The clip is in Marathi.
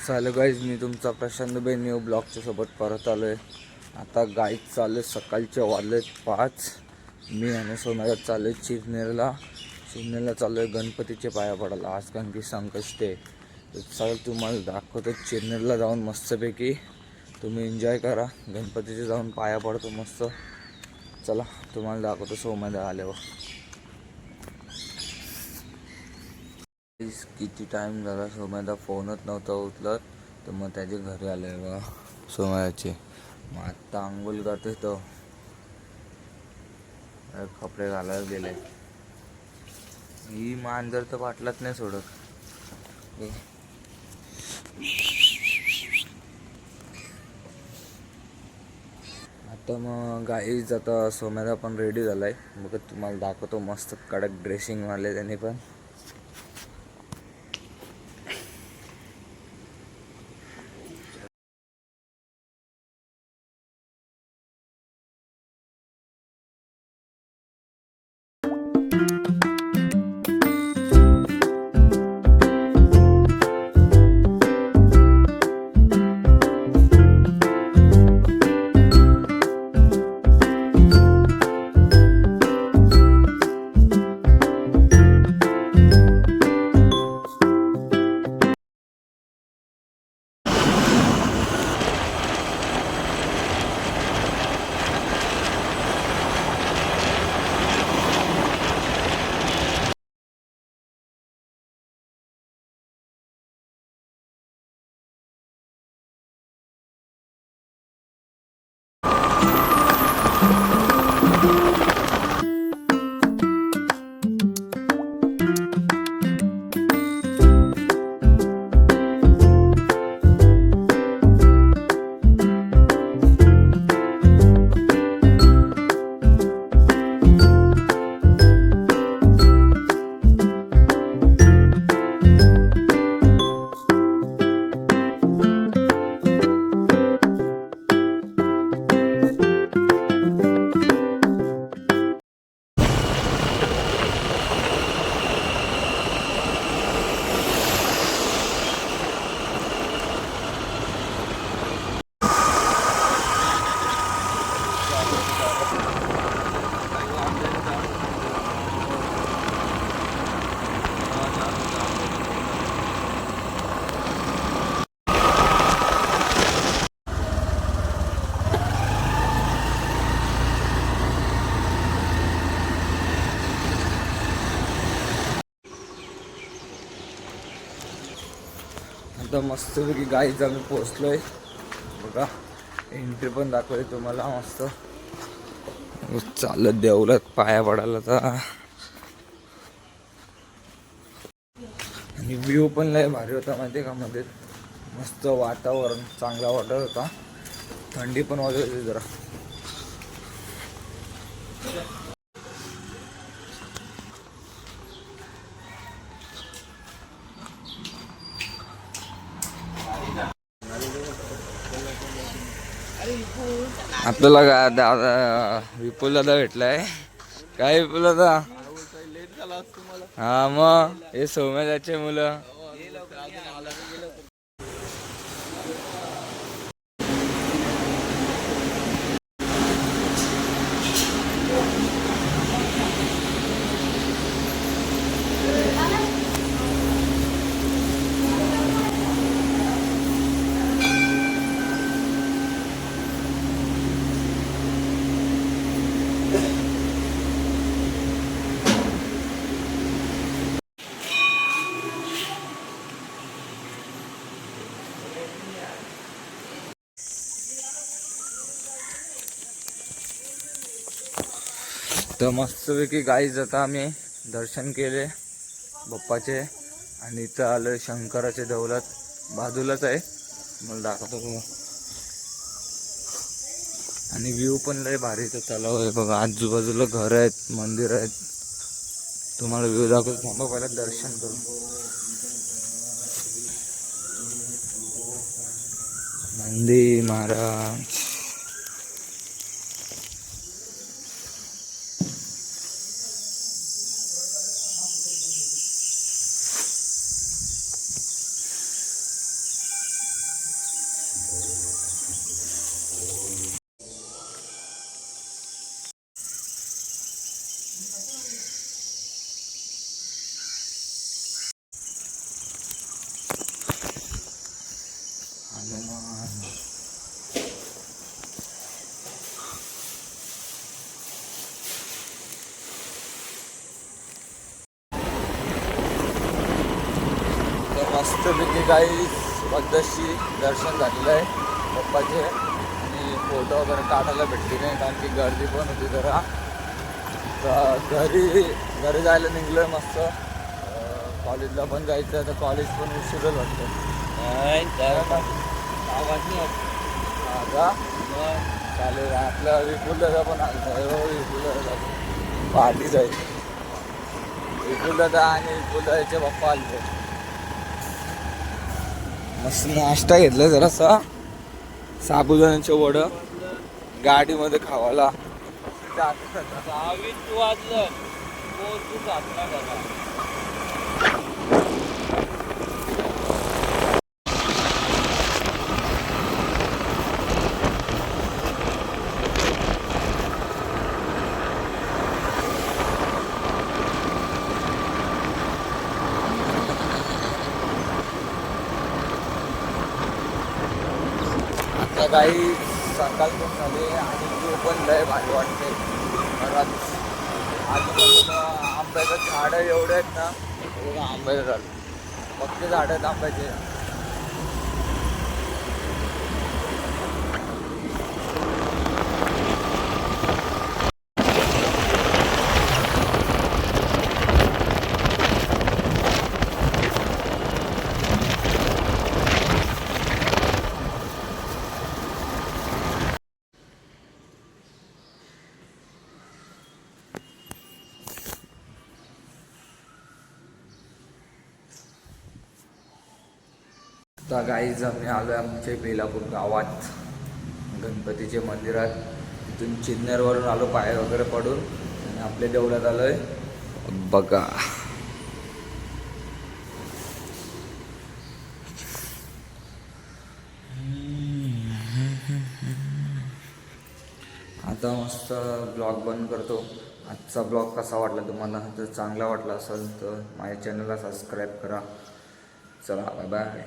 हॅलो गाईज, मी तुमचा प्रशांत दुबे न्यू ब्लॉगच्या सोबत परत आलो आहे. आता गाईज चालू आहे, सकाळचे वाजले 5. मी आणि सोमयात चालू आहे चिरनेरला चालू आहे गणपतीचे पाया पडायला. आज कारण की संकष्टी आहे. तर चला तुम्हाला दाखवतो चिरनेरला जाऊन मस्तपैकी. तुम्ही एन्जॉय करा, गणपतीचे जाऊन पाया पडतो मस्त. चला तुम्हाला दाखवतो सोमया आल्यावर. किती टाईम झाला, सोमयाचा फोनच नव्हता उचलत. तर मग त्याचे घरी आले बा सोमयाचे. मग आत्ता आंघोळ करते तो, कपडे घालायला गेले. ही मांजर तर पाटलाच नाही सोडत. आता मग गाईज, आता सोमयाचा पण रेडी झालाय. मग तुम्हाला दाखवतो मस्त कडक ड्रेसिंग वाले त्याने पण. आता मस्तपैकी गाईज आम्ही पोचलोय बघा. एंट्री पण दाखवली तुम्हाला मस्त. चालत देवलात पाया पडायला तर. आणि व्ह्यू पण लय भारी होता माहिती का. मध्ये मस्त वातावरण चांगला वाटत होता. थंडी पण वाजत होती जरा. आपल्याला का दादा विपुल दादा भेटलाय. काय विपुल दादा? हा मग हे सोमयाचे मुलं. तर मस्तपैकी गाईज आता आम्ही दर्शन केले बाप्पाचे. आणि इथं आलं शंकराचे दौलत बाजूलाच आहे, मला दाखवतो. आणि व्ह्यू पण लय भारी इथं तलाव आहे बघा. आजूबाजूला घर आहेत, मंदिर आहेत. तुम्हाला व्ह्यू दाखवतो, थांबा पहिला दर्शन करू. नंदी महाराज. हनुमान मस्तपैकी काही पद्धतशी दर्शन झालेलं आहे पप्पाचे आणि फोटो वगैरे काढायला भेटली नाही कारण की गर्दी पण होती जरा. तर घरी जायला निघलो आहे मस्त. कॉलेजला पण जायचं तर कॉलेज पण उशीरच वाटतं. का चालेल आपल्या विपुलदादा पण आलं विपुलदादा पार्टी जाईल. विपुलदादा आणि विपुलदादाचे पप्पा आले. मस्त नाश्ता घेतला जरासा साबुदाण्याचे वडं गाडीमध्ये खावाला. 20 वाजलं पोहोचू साधना करा. आता काही सकाळ पण झाली आणि तो पण लय भारी वाटते घरात. आजूबाजूला आंब्याचं झाडं एवढे आहेत ना. बघा आंब्याचं झाड फक्त झाडं आहेत आंब्याचे. आता गाईज आम्ही आलो आहे आमच्या बेलापूर गावात गणपतीच्या मंदिरात. तिथून चिन्नेरवरून आलो पाय वगैरे पडून आणि आपल्या देवळात आलो आहे. बघा आता मस्त ब्लॉग बंद करतो. आजचा ब्लॉग कसा वाटला तुम्हाला? जर चांगला वाटला असेल तर माझ्या चॅनलला सबस्क्राईब करा. चला बाय बाय.